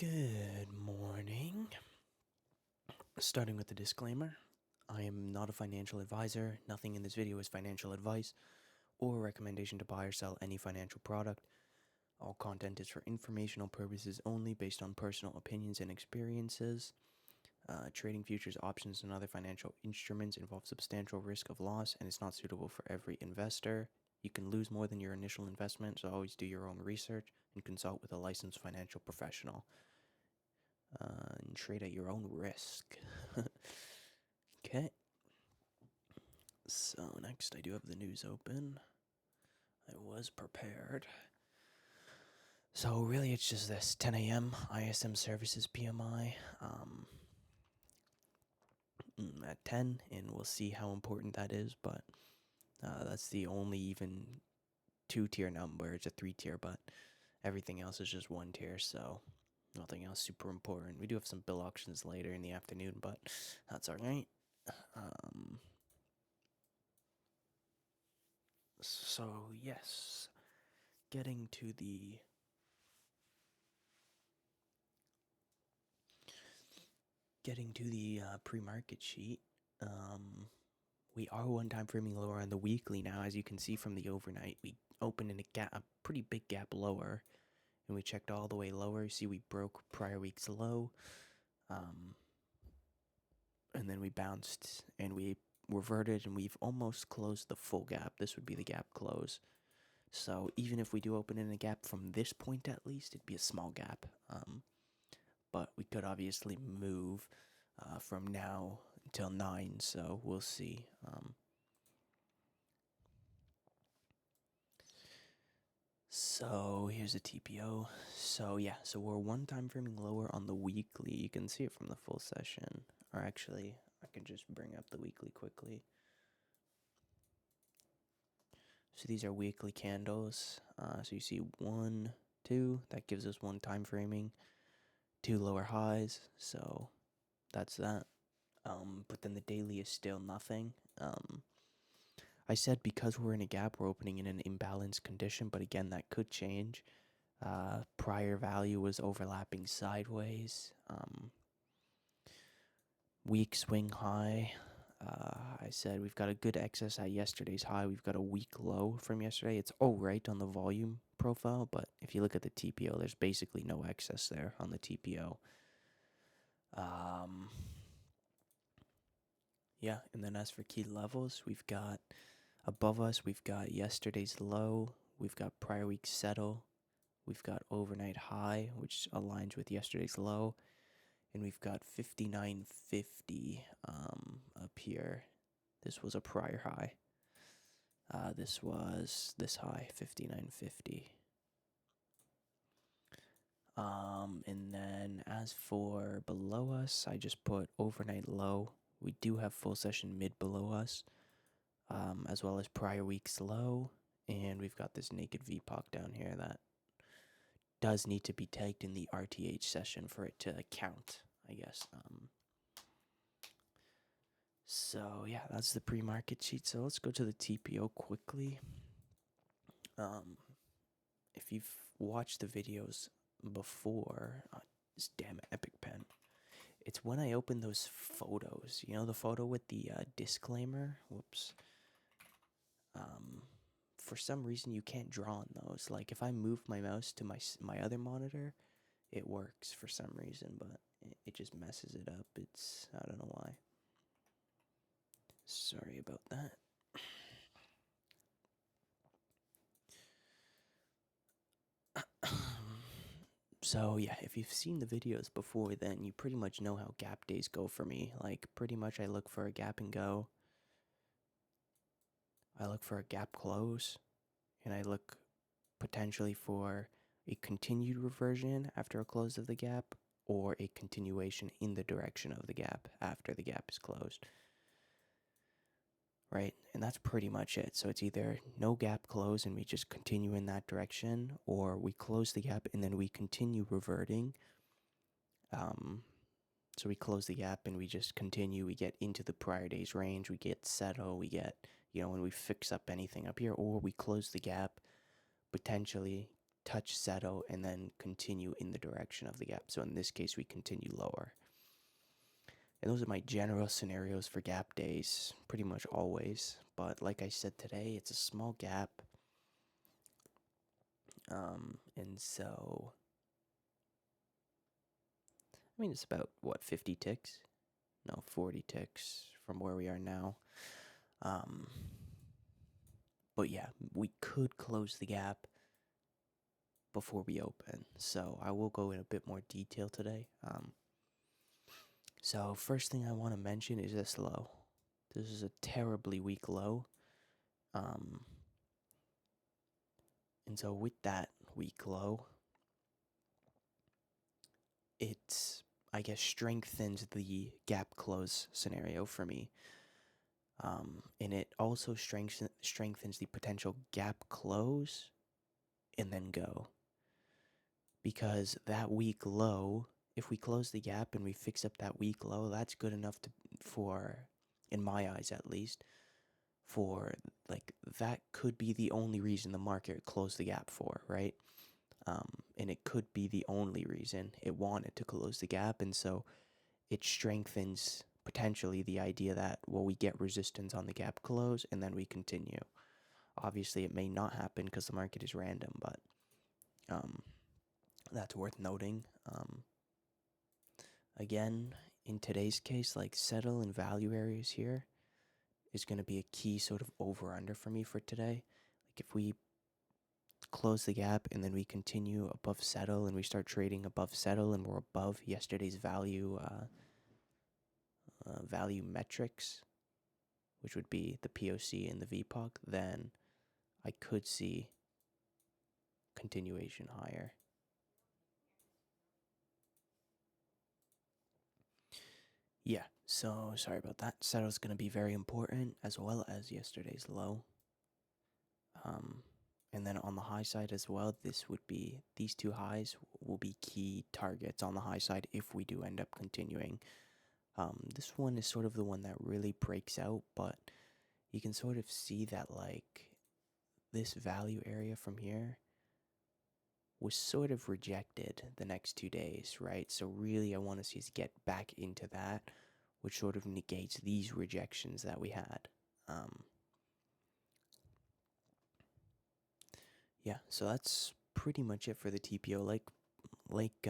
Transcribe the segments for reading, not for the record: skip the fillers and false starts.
Good morning. Starting with the disclaimer, I am not a financial advisor. Nothing in this video is financial advice or a recommendation to buy or sell any financial product. All content is for informational purposes only based on personal opinions and experiences. Trading futures, options, and other financial instruments involves substantial risk of loss and is not suitable for every investor. You can lose more than your initial investment, so always do your own research and consult with a licensed financial professional. And trade at your own risk. Okay. So, next, I do have the news open. I was prepared. So, really, it's just this 10 a.m. ISM Services PMI at 10, and we'll see how important that is. But that's the only even 2-tier number. It's a 3-tier, but everything else is just 1-tier, so nothing else super important. We do have some bill auctions later in the afternoon, but that's alright. So, yes, getting to the pre-market sheet. We are one time framing lower on the weekly now. As you can see from the overnight, we opened in a pretty big gap lower, and we checked all the way lower. You see, we broke prior week's low, and then we bounced and we reverted, and we've almost closed the full gap. This would be the gap close. So even if we do open in a gap from this point, at least it'd be a small gap. But we could obviously move from now until 9, so we'll see. So here's a TPO. So yeah, so we're one time framing lower on the weekly. You can see it from the full session. Or actually, I can just bring up the weekly quickly. So these are weekly candles. So you see 1, 2, that gives us one time framing. 2 lower highs, so that's that. But then the daily is still nothing. I said because we're in a gap, we're opening in an imbalanced condition, but again, that could change. Prior value was overlapping sideways. Weak swing high. I said we've got a good excess at yesterday's high. We've got a weak low from yesterday. It's all right on the volume profile, but if you look at the TPO, there's basically no excess there on the TPO. Yeah, and then as for key levels, we've got above us, we've got yesterday's low, we've got prior week's settle, we've got overnight high, which aligns with yesterday's low, and we've got 59.50 up here. This was a prior high. This was this high, 59.50. And then as for below us, I just put overnight low. We do have full session mid below us, as well as prior week's low. And we've got this naked VPOC down here that does need to be tagged in the RTH session for it to count, I guess. So yeah, that's the pre-market sheet. So let's go to the TPO quickly. If you've watched the videos before, this damn Epic Pen. It's when I open those photos, you know, the photo with the disclaimer. Whoops. For some reason, you can't draw on those. Like if I move my mouse to my other monitor, it works for some reason, but it just messes it up. I don't know why. Sorry about that. So yeah, if you've seen the videos before, then you pretty much know how gap days go for me. Like pretty much I look for a gap and go. I look for a gap close, and I look potentially for a continued reversion after a close of the gap, or a continuation in the direction of the gap after the gap is closed. Right? And that's pretty much it. So it's either no gap close and we just continue in that direction, or we close the gap and then we continue reverting. So we close the gap and we just continue. We get into the prior day's range. We get settle. We get, when we fix up anything up here, or we close the gap, potentially touch settle, and then continue in the direction of the gap. So in this case, we continue lower. And those are my general scenarios for gap days, pretty much always. But like I said today, it's a small gap. And so, I mean, it's about, what, 50 ticks? No, 40 ticks from where we are now. But yeah, we could close the gap before we open. So I will go in a bit more detail today. So first thing I want to mention is this low. This is a terribly weak low. And so with that weak low, it, I guess, strengthens the gap close scenario for me. And it also strengthens the potential gap close and then go. Because that weak low, if we close the gap and we fix up that weak low, that's good enough for, in my eyes at least, for, like, that could be the only reason the market closed the gap for, right? And it could be the only reason it wanted to close the gap, and so it strengthens potentially the idea that, well, we get resistance on the gap close and then we continue. Obviously, it may not happen because the market is random, but that's worth noting. Again, in today's case, like, settle and value areas here is going to be a key sort of over-under for me for today. Like, if we close the gap and then we continue above settle and we start trading above settle and we're above yesterday's value metrics, which would be the POC and the VPOC, then I could see continuation higher. Yeah, so sorry about that. Settle's going to be very important, as well as yesterday's low. And then on the high side as well, these two highs will be key targets on the high side if we do end up continuing. This one is sort of the one that really breaks out, but you can sort of see that, like, this value area from here was sort of rejected the next 2 days, right? So really I want to see us get back into that, which sort of negates these rejections that we had. Yeah, so that's pretty much it for the TPO. Like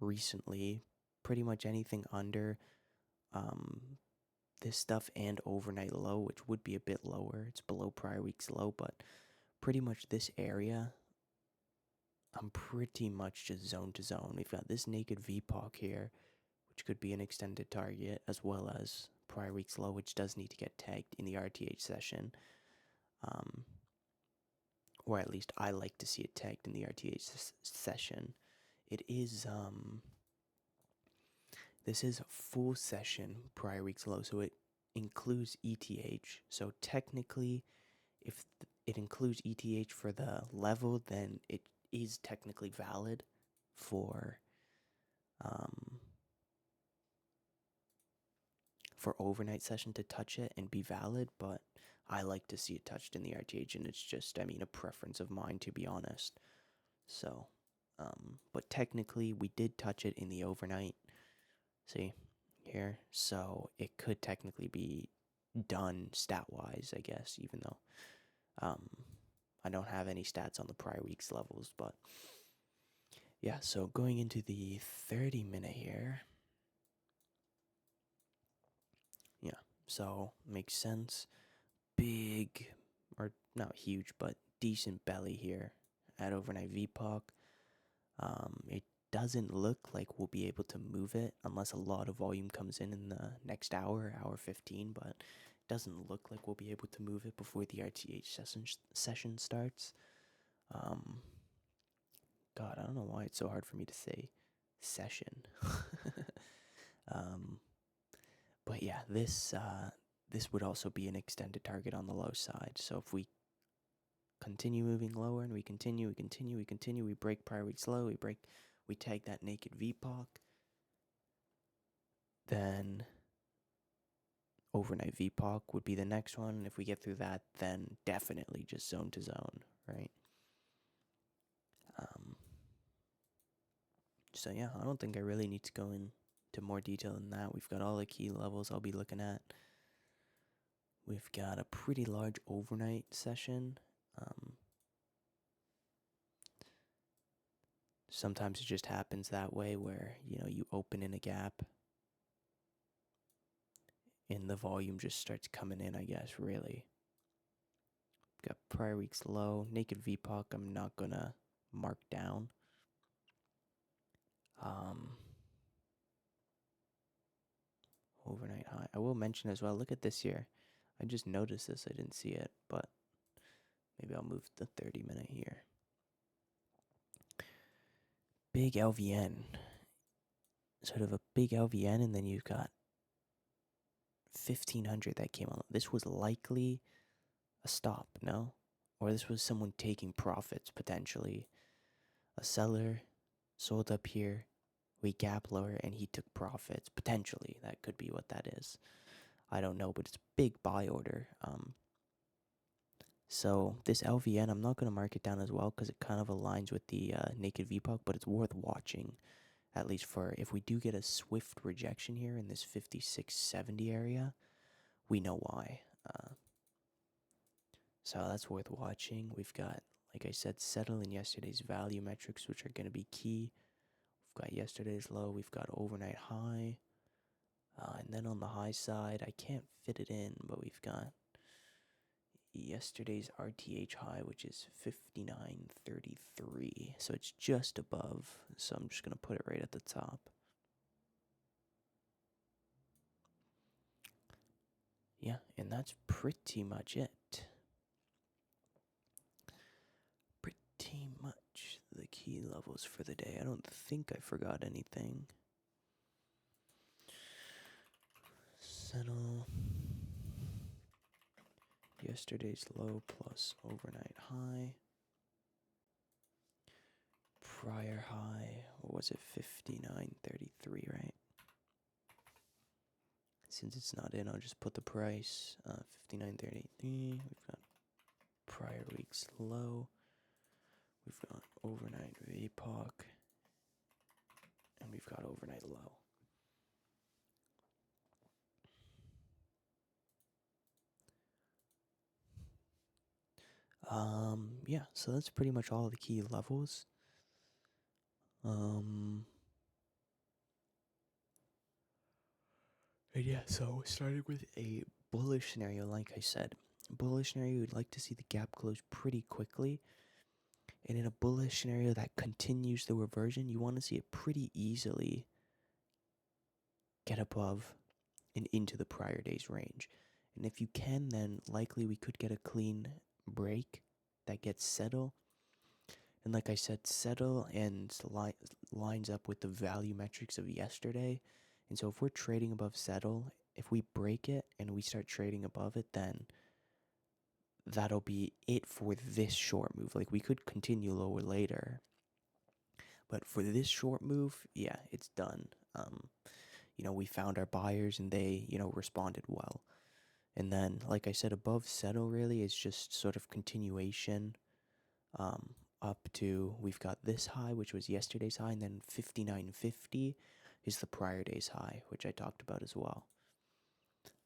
recently, pretty much anything under this stuff and overnight low, which would be a bit lower. It's below prior week's low, but pretty much this area, I'm pretty much just zone to zone. We've got this naked VPOC here, which could be an extended target, as well as prior week's low, which does need to get tagged in the RTH session. Or at least I like to see it tagged in the RTH session. It is, this is a full session prior week's low, so it includes ETH. So technically, if it includes ETH for the level, then it is technically valid for overnight session to touch it and be valid, but I like to see it touched in the RTH, and it's just, I mean, a preference of mine, to be honest. So, but technically we did touch it in the overnight, see, here, so it could technically be done stat-wise, I guess, even though I don't have any stats on the prior week's levels, but yeah, so going into the 30-minute here. Yeah, so makes sense. Big, or not huge, but decent belly here at overnight VPOC. It doesn't look like we'll be able to move it unless a lot of volume comes in the next hour, hour 15, but it doesn't look like we'll be able to move it before the RTH session starts. God, I don't know why it's so hard for me to say session. But yeah, this would also be an extended target on the low side. So if we continue moving lower and we continue, we break prior week's low, we tag that naked VPOC, then overnight VPOC would be the next one. And if we get through that, then definitely just zone to zone, right? Um, so yeah, I don't think I really need to go into more detail than that. We've got all the key levels I'll be looking at. We've got a pretty large overnight session. Sometimes it just happens that way where, you open in a gap and the volume just starts coming in, I guess, really. Got prior week's low. Naked VPOC, I'm not going to mark down. Overnight high. I will mention as well, look at this here. I just noticed this. I didn't see it, but maybe I'll move the 30-minute here. Big LVN. Sort of a big LVN, and then you've got 1500 that came on. This was likely a stop, no? Or this was someone taking profits, potentially. A seller sold up here, we gap lower, and he took profits, potentially. That could be what that is. I don't know, but it's a big buy order. So this LVN, I'm not going to mark it down as well because it kind of aligns with the naked VPOC, but it's worth watching, at least for if we do get a swift rejection here in this 5670 area, we know why. So that's worth watching. We've got, like I said, settle in yesterday's value metrics, which are going to be key. We've got yesterday's low. We've got overnight high. And then on the high side, I can't fit it in, but we've got yesterday's RTH high, which is 59.33. So it's just above. So I'm just going to put it right at the top. Yeah, and that's pretty much it. Pretty much the key levels for the day. I don't think I forgot anything. Settle. Yesterday's low plus overnight high. Prior high, what was it? 59.33, right? Since it's not in, I'll just put the price. 59.33. We've got prior week's low. We've got overnight VPOC. And we've got overnight low. Yeah, so that's pretty much all the key levels. And yeah, so starting with a bullish scenario, like I said. Bullish scenario, you'd like to see the gap close pretty quickly. And in a bullish scenario that continues the reversion, you want to see it pretty easily get above and into the prior day's range. And if you can, then likely we could get a clean break that gets settle. And like I said, settle and lines up with the value metrics of yesterday. And so if we're trading above settle, if we break it and we start trading above it, then that'll be it for this short move. Like we could continue lower later. But for this short move, yeah, it's done. We found our buyers and they, responded well. And then, like I said, above settle really is just sort of continuation up to, we've got this high, which was yesterday's high, and then 59.50 is the prior day's high, which I talked about as well.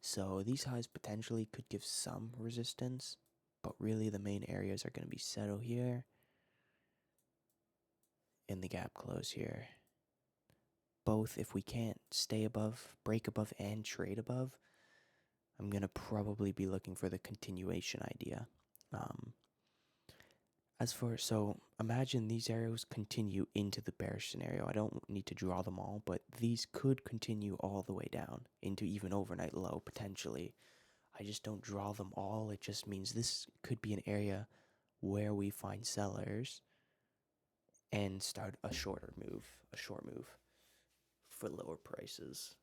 So these highs potentially could give some resistance, but really the main areas are going to be settle here and the gap close here. Both, if we can't stay above, break above, and trade above, I'm going to probably be looking for the continuation idea. So imagine these arrows continue into the bearish scenario. I don't need to draw them all, but these could continue all the way down into even overnight low, potentially. I just don't draw them all. It just means this could be an area where we find sellers and start a short move for lower prices.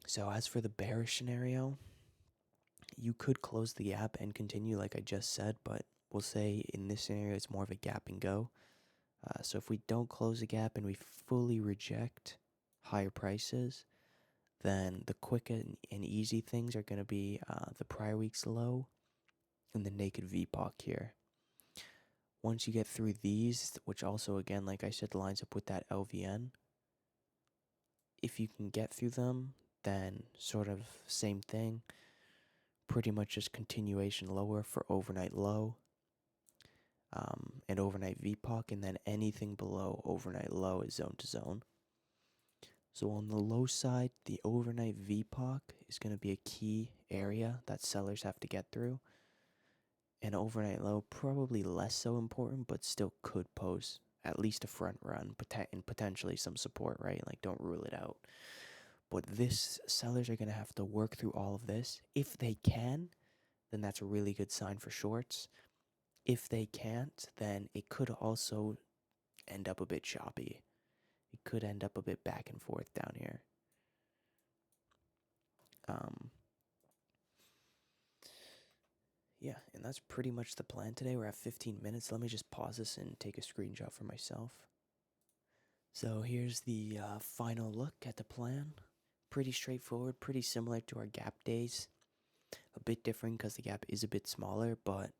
So as for the bearish scenario, you could close the gap and continue like I just said, but we'll say in this scenario it's more of a gap and go. So if we don't close the gap and we fully reject higher prices, then the quick and easy things are going to be the prior week's low and the naked VPOC here. Once you get through these, which also, again, like I said, lines up with that LVN, if you can get through them, then sort of same thing. Pretty much just continuation lower for overnight low and overnight VPOC, and then anything below overnight low is zone to zone. So on the low side, the overnight VPOC is going to be a key area that sellers have to get through. And overnight low, probably less so important, but still could pose at least a front run and potentially some support, right? Like, don't rule it out. But this, sellers are going to have to work through all of this. If they can, then that's a really good sign for shorts. If they can't, then it could also end up a bit choppy. It could end up a bit back and forth down here. Yeah, and that's pretty much the plan today. We're at 15 minutes. Let me just pause this and take a screenshot for myself. So here's the final look at the plan. Pretty straightforward, pretty similar to our gap days. A bit different because the gap is a bit smaller, but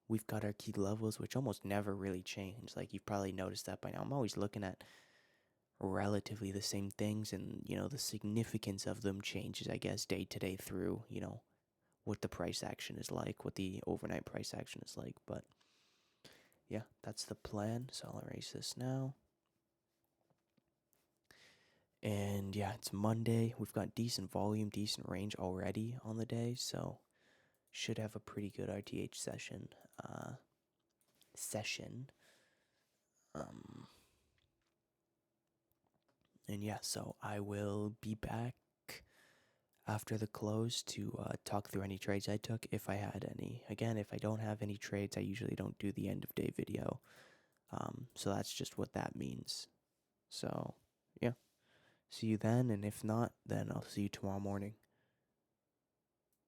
we've got our key levels, which almost never really change. Like, you've probably noticed that by now. I'm always looking at relatively the same things, and, the significance of them changes, I guess, day to day through, what the price action is like, what the overnight price action is like. But yeah, that's the plan. So I'll erase this now. And yeah, it's Monday. We've got decent volume, decent range already on the day, so should have a pretty good RTH session. And yeah, so I will be back after the close to talk through any trades I took, if I had any. Again, if I don't have any trades, I usually don't do the end of day video. So that's just what that means. So yeah, see you then, and if not, then I'll see you tomorrow morning.